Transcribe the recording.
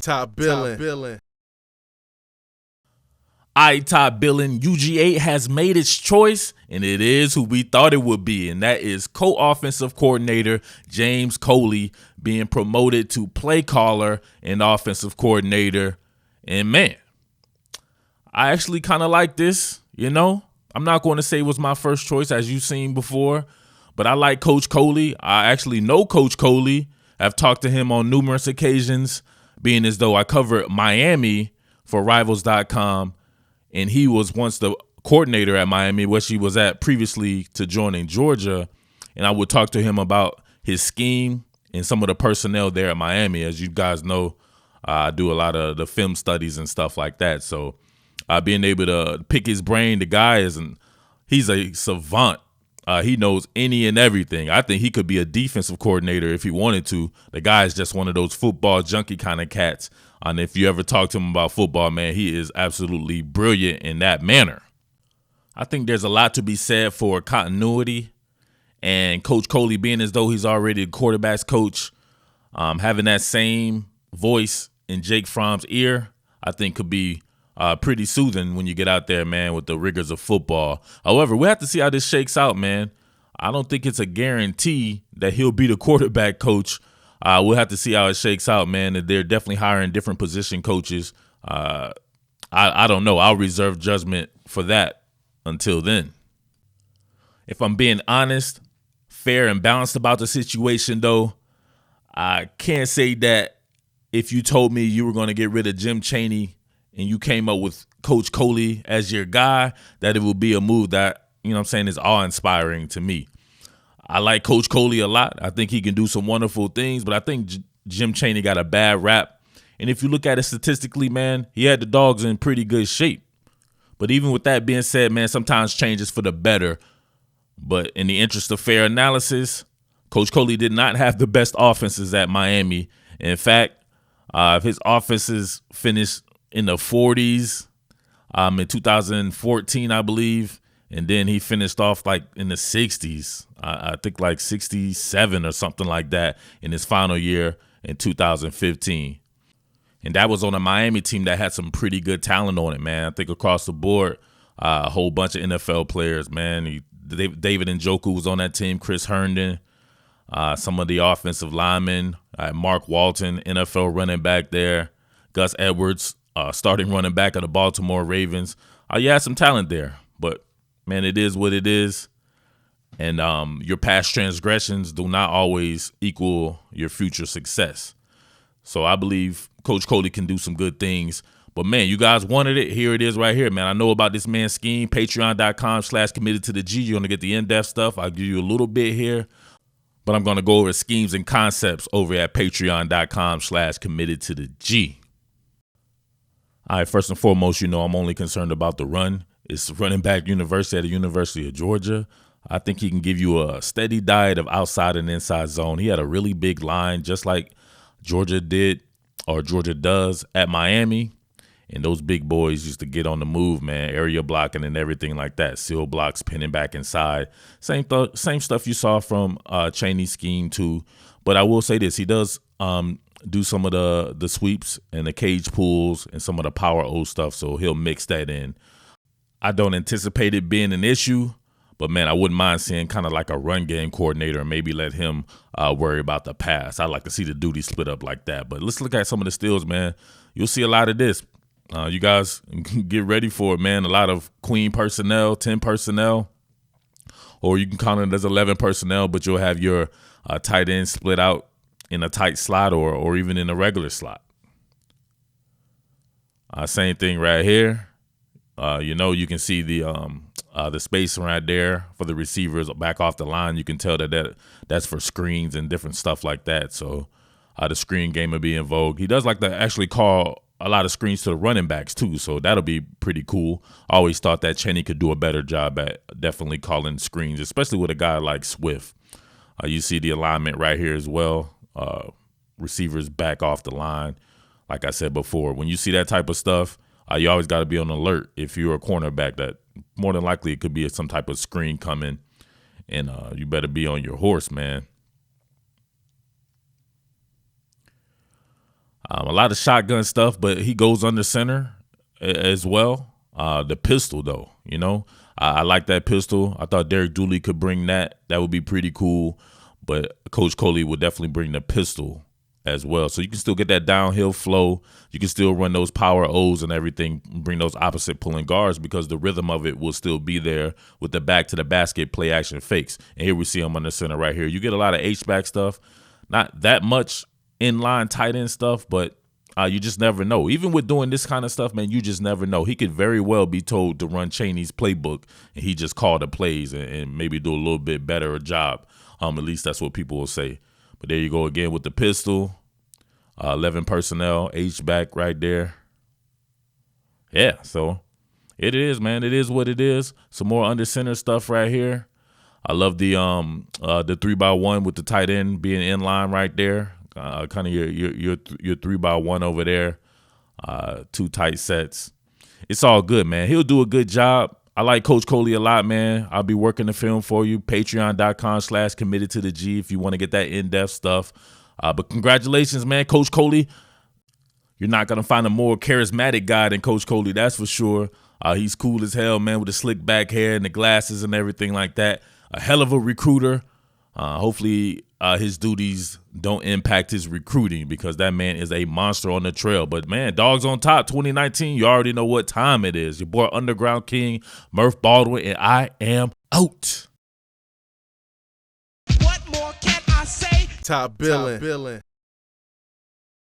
top billing. Top billing. UGA has made its choice, and it is who we thought it would be, and that is co-offensive coordinator James Coley being promoted to play caller and offensive coordinator. And man, I actually kind of like this, you know. I'm not going to say it was my first choice, as you've seen before, but I like Coach Coley. I actually know Coach Coley. I've talked to him on numerous occasions, being as though I covered Miami for Rivals.com, and he was once the coordinator at Miami, where she was at previously to joining Georgia, and I would talk to him about his scheme and some of the personnel there at Miami. As you guys know, I do a lot of the film studies and stuff like that, so being able to pick his brain, he's a savant. He knows any and everything. I think he could be a defensive coordinator if he wanted to. The guy is just one of those football junkie kind of cats. And if you ever talk to him about football, man, he is absolutely brilliant in that manner. I think there's a lot to be said for continuity. And Coach Coley, being as though he's already a quarterback's coach, having that same voice in Jake Fromm's ear, I think could be pretty soothing when you get out there, man, with the rigors of football. However, we have to see how this shakes out, man. I don't think it's a guarantee that he'll be the quarterback coach. We'll have to see how it shakes out, man. They're definitely hiring different position coaches. I don't know. I'll reserve judgment for that until then. If I'm being honest, fair and balanced about the situation, though, I can't say that if you told me you were going to get rid of Jim Chaney and you came up with Coach Coley as your guy, that it would be a move that, you know what I'm saying, is awe-inspiring to me. I like Coach Coley a lot. I think he can do some wonderful things, but I think Jim Chaney got a bad rap. And if you look at it statistically, man, he had the Dogs in pretty good shape. But even with that being said, man, sometimes change is for the better. But in the interest of fair analysis, Coach Coley did not have the best offenses at Miami. In fact, if his offenses finished in the 40s in 2014, I believe, and then he finished off like in the 60s, I think like 67 or something like that in his final year in 2015. And that was on a Miami team that had some pretty good talent on it, man. I think across the board, a whole bunch of NFL players, man. David Njoku was on that team, Chris Herndon, some of the offensive linemen, Mark Walton, NFL running back there, Gus Edwards, starting running back of the Baltimore Ravens. You had some talent there, but, man, it is what it is. And your past transgressions do not always equal your future success. So I believe Coach Coley can do some good things. But, man, you guys wanted it. Here it is right here, man. I know about this man's scheme. Patreon.com/committed to the G. You're going to get the in-depth stuff. I'll give you a little bit here. But I'm going to go over schemes and concepts over at patreon.com/committed to the G. All right, first and foremost, you know I'm only concerned about the run. It's running back university at the University of Georgia. I think he can give you a steady diet of outside and inside zone. He had a really big line, just like Georgia did or Georgia does at Miami. And those big boys used to get on the move, man, area blocking and everything like that. Seal blocks, pinning back inside. Same stuff you saw from Chaney's scheme too. But I will say this, he does do some of the sweeps and the cage pulls and some of the power O stuff, so he'll mix that in. I don't anticipate it being an issue, but, man, I wouldn't mind seeing kind of like a run game coordinator and maybe let him worry about the pass. I'd like to see the duty split up like that. But let's look at some of the steals, man. You'll see a lot of this. You guys get ready for it, man. A lot of queen personnel, 10 personnel, or you can count it as 11 personnel, but you'll have your tight end split out in a tight slot or even in a regular slot. Same thing right here. You can see the space right there for the receivers back off the line. You can tell that's for screens and different stuff like that. So the screen game will be in vogue. He does like to actually call a lot of screens to the running backs too, so that'll be pretty cool. I always thought that Chaney could do a better job at definitely calling screens, especially with a guy like Swift. You see the alignment right here as well. Receivers back off the line. Like I said before, when you see that type of stuff, you always got to be on alert. If you're a cornerback, that more than likely it could be some type of screen coming, and you better be on your horse, man. A lot of shotgun stuff, but he goes under center as well. The pistol, though, I like that pistol. I thought Derek Dooley could bring that. That would be pretty cool. But Coach Coley would definitely bring the pistol as well. So you can still get that downhill flow. You can still run those power O's and everything, bring those opposite pulling guards because the rhythm of it will still be there with the back to the basket play action fakes. And here we see him on the center right here. You get a lot of H-back stuff. Not that much inline tight end stuff, but you just never know. Even with doing this kind of stuff, man, you just never know. He could very well be told to run Chaney's playbook, and he just call the plays and maybe do a little bit better a job. At least that's what people will say. But there you go again with the pistol, 11 personnel, H-back right there. Yeah, so it is, man. It is what it is. Some more under center stuff right here. I love the 3x1 with the tight end being in line right there. Kind of your 3x1 over there. 2 tight sets. It's all good, man. He'll do a good job. I like Coach Coley a lot, man. I'll be working the film for you. Patreon.com/committed to the G if you want to get that in-depth stuff. But congratulations, man, Coach Coley. You're not going to find a more charismatic guy than Coach Coley, that's for sure. He's cool as hell, man, with the slick back hair and the glasses and everything like that. A hell of a recruiter. Hopefully his duties don't impact his recruiting because that man is a monster on the trail. But, man, Dawgs on Top 2019, you already know what time it is. Your boy Underground King, Murf Baldwin, and I am out. What more can I say? Top billing.